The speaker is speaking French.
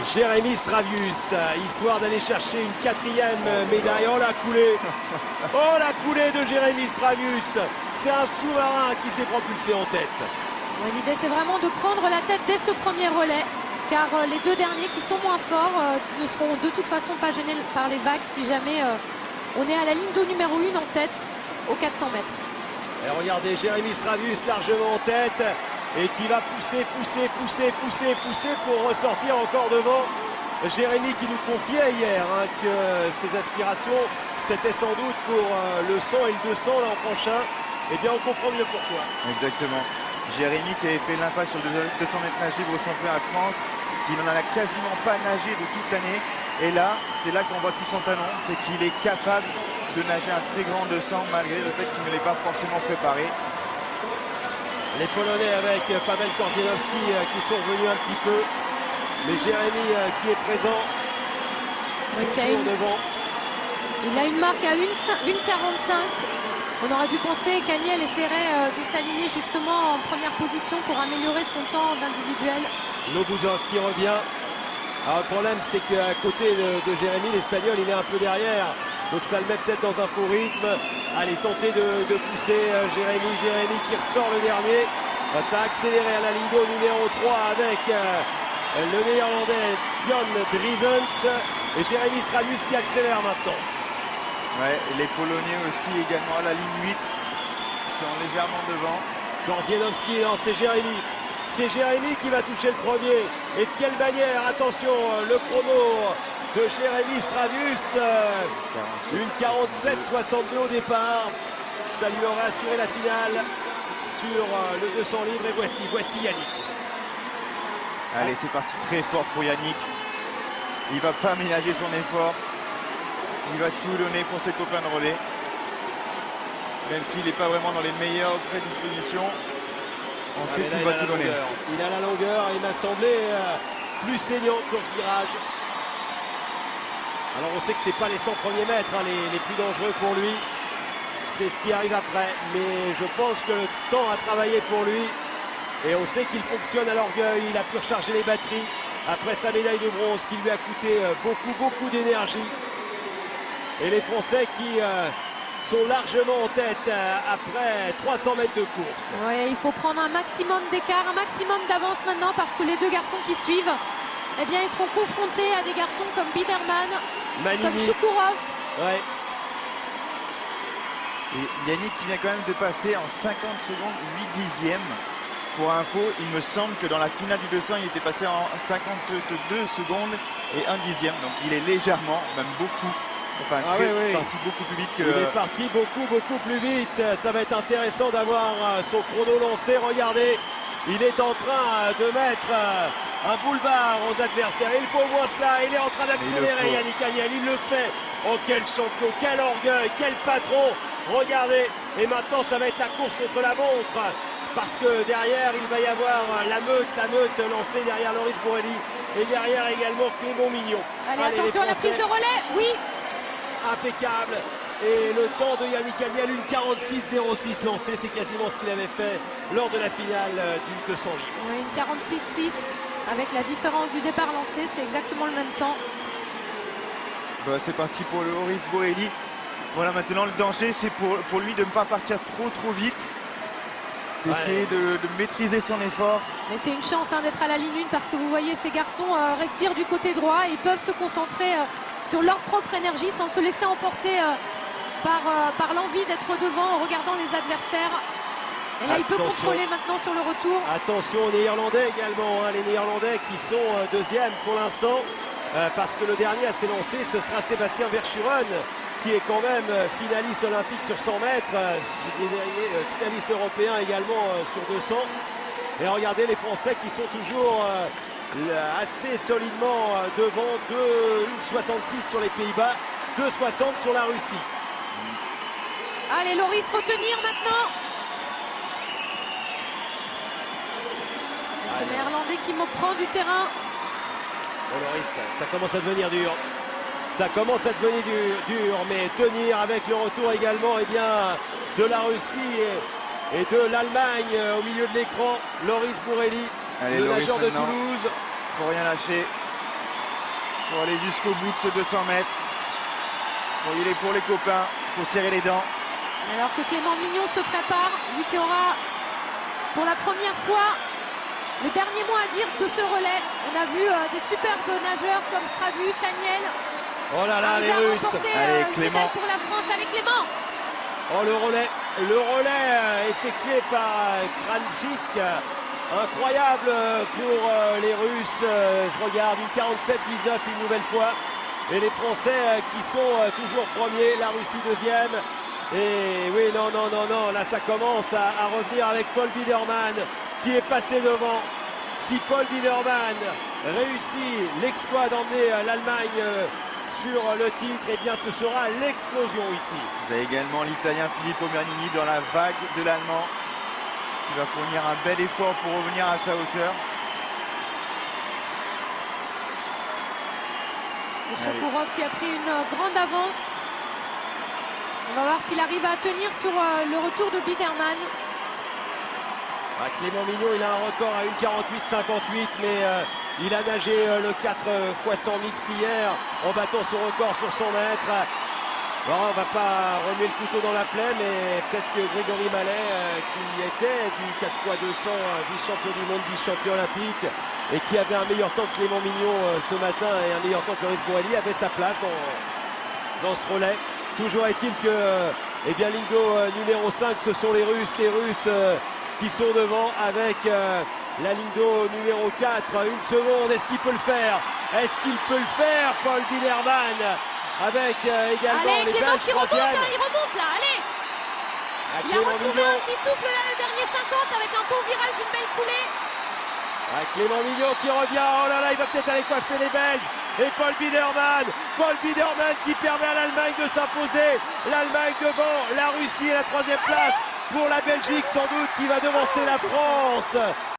Jérémy Stravius, histoire d'aller chercher une 4e médaille. Oh la coulée! Oh la coulée de Jérémy Stravius! C'est un sous-marin qui s'est propulsé en tête. Ouais, l'idée c'est vraiment de prendre la tête dès ce premier relais, car les deux derniers qui sont moins forts ne seront de toute façon pas gênés par les vagues si jamais on est à la ligne d'eau numéro 1 en tête aux 400 mètres. Et regardez, Jérémy Stravius largement en tête et qui va pousser pour ressortir encore devant. Jérémy qui nous confiait hier que ses aspirations c'était sans doute pour le 100 et le 200 l'an prochain. Eh bien on comprend mieux pourquoi. Exactement. Jérémy qui avait fait l'impasse sur le 200 mètres nage libre au championnat de France, qui n'en a quasiment pas nagé de toute l'année. Et là, c'est là qu'on voit tout son talent, c'est qu'il est capable de nager un très grand 200 malgré le fait qu'il ne l'ait pas forcément préparé. Les Polonais avec Paweł Korzienowski qui sont revenus un petit peu. Mais Jérémy qui est présent, Oui, devant. il a une marque à 1,45. On aurait pu penser qu'Aniel essaierait de s'aligner justement en première position pour améliorer son temps d'individuel. Lobuzov qui revient. Alors, le problème c'est qu'à côté de Jérémy, l'Espagnol il est un peu derrière. Donc ça le met peut-être dans un faux rythme. Allez, tenter de pousser Jérémy qui ressort le dernier. Ça a accéléré à la ligne d'eau numéro 3 avec le néerlandais Björn Driesens et Jérémy Stravius qui accélère maintenant. Ouais, et les Polonais aussi également à la ligne 8, qui sont légèrement devant. Korzienowski, non, c'est Jérémy. C'est Jérémy qui va toucher le premier. Et de quelle manière? Attention, le chrono de Jérémy Stravius. Une 47,62 au départ. Ça lui aurait assuré la finale sur le 200 livres. Et voici Yannick. Allez, c'est parti très fort pour Yannick. Il va pas ménager son effort. Il va tout donner pour ses copains de relais. Même s'il n'est pas vraiment dans les meilleures prédispositions, on sait qu'il va tout donner. Il a la longueur et il m'a semblé plus saignant sur ce virage. Alors on sait que ce n'est pas les 100 premiers mètres les plus dangereux pour lui. C'est ce qui arrive après. Mais je pense que le temps a travaillé pour lui. Et on sait qu'il fonctionne à l'orgueil. Il a pu recharger les batteries après sa médaille de bronze qui lui a coûté beaucoup d'énergie. Et les Français qui sont largement en tête après 300 mètres de course. Ouais, il faut prendre un maximum d'écart, un maximum d'avance maintenant parce que les deux garçons qui suivent, eh bien, ils seront confrontés à des garçons comme Biderman, comme Choukourov. Ouais. Et Yannick qui vient quand même de passer en 50 secondes 8 dixièmes. Pour info, il me semble que dans la finale du 200, il était passé en 52 secondes et 1 dixième. Donc il est légèrement, même beaucoup. Enfin, parti beaucoup plus vite que... Il est parti beaucoup plus vite. Ça va être intéressant d'avoir son chrono lancé. Regardez, il est en train de mettre un boulevard aux adversaires. Il faut au moins cela. Il est en train d'accélérer, Yannick Aniel. Il le fait. Oh, quel champion, quel orgueil, quel patron. Regardez. Et maintenant, ça va être la course contre la montre. Parce que derrière, il va y avoir la meute lancée derrière Loris Bourrelli. Et derrière également Clément Mignon. Allez attention à la prise de relais. Oui. Impeccable. Et le temps de Yannick Aniel, une 46,06 lancée, c'est quasiment ce qu'il avait fait lors de la finale du 200 livres. Oui, une 46,6 avec la différence du départ lancé, c'est exactement le même temps. Bah, c'est parti pour le Loris Bourrelli. Voilà, maintenant le danger, c'est pour lui de ne pas partir trop vite, d'essayer de maîtriser son effort. Mais c'est une chance d'être à la ligne 1 parce que vous voyez, ces garçons respirent du côté droit et ils peuvent se concentrer sur leur propre énergie sans se laisser emporter par l'envie d'être devant en regardant les adversaires. Et là, il peut contrôler maintenant sur le retour. Attention aux Néerlandais également, les Néerlandais qui sont deuxièmes pour l'instant, parce que le dernier à s'élancer, ce sera Sébastien Verschuren, qui est quand même finaliste olympique sur 100 mètres, finaliste européen également sur 200. Et regardez les Français qui sont toujours assez solidement devant, 1,66 sur les Pays-Bas, 2,60 sur la Russie. Allez Loris, faut tenir maintenant. Ce néerlandais qui me prend du terrain. Bon Loris, ça commence à devenir dur. Ça commence à devenir dur, mais tenir avec le retour également de la Russie et de l'Allemagne au milieu de l'écran. Loris Bourrelli, le nageur de Toulouse. Faut rien lâcher. pour aller jusqu'au bout de ce 200 mètres. Pour y aller pour les copains, il faut serrer les dents. Alors que Clément Mignon se prépare, lui qui aura pour la première fois le dernier mot à dire de ce relais. On a vu des superbes nageurs comme Stravus, Saniel. Oh là là, les arriver à Russes. remporter, Allez, une Clément. médaille pour la France. Allez Clément. Oh, le relais effectué par Kranjčík. Incroyable pour les Russes. Je regarde une 47-19 une nouvelle fois. Et les Français qui sont toujours premiers, la Russie deuxième. Et oui, non, là ça commence à revenir avec Paul Biedermann qui est passé devant. Si Paul Biedermann réussit l'exploit d'emmener l'Allemagne sur le titre, eh bien ce sera l'explosion ici. Vous avez également l'Italien Filippo Bernini dans la vague de l'Allemand qui va fournir un bel effort pour revenir à sa hauteur. Et Chokourov qui a pris une grande avance. On va voir s'il arrive à tenir sur le retour de Biedermann. Clément Mignon, il a un record à 1,48-58, mais il a nagé le 4 x 100 mixte hier en battant son record sur 100 mètres. Bon, on ne va pas remuer le couteau dans la plaie, mais peut-être que Grégory Mallet, qui était du 4 x 200 vice-champion du monde, vice-champion olympique, et qui avait un meilleur temps que Clément Mignon ce matin et un meilleur temps que Loris Boali, avait sa place dans ce relais. Toujours est-il que eh bien, Lingo numéro 5, ce sont les Russes qui sont devant avec la Lindo numéro 4. Une seconde, est-ce qu'il peut le faire? Est-ce qu'il peut le faire, Paul Biedermann? Avec également allez, les Clément Belges qui remonte, troisième. il remonte là, allez. Il a Clément retrouvé Mignon. un petit souffle là, le dernier 50 avec un beau virage, une belle coulée. Clément Mignon qui revient, oh là là, il va peut-être aller coiffer les Belges. Et Paul Biedermann qui permet à l'Allemagne de s'imposer. L'Allemagne devant la Russie et la troisième place pour la Belgique sans doute qui va devancer la France.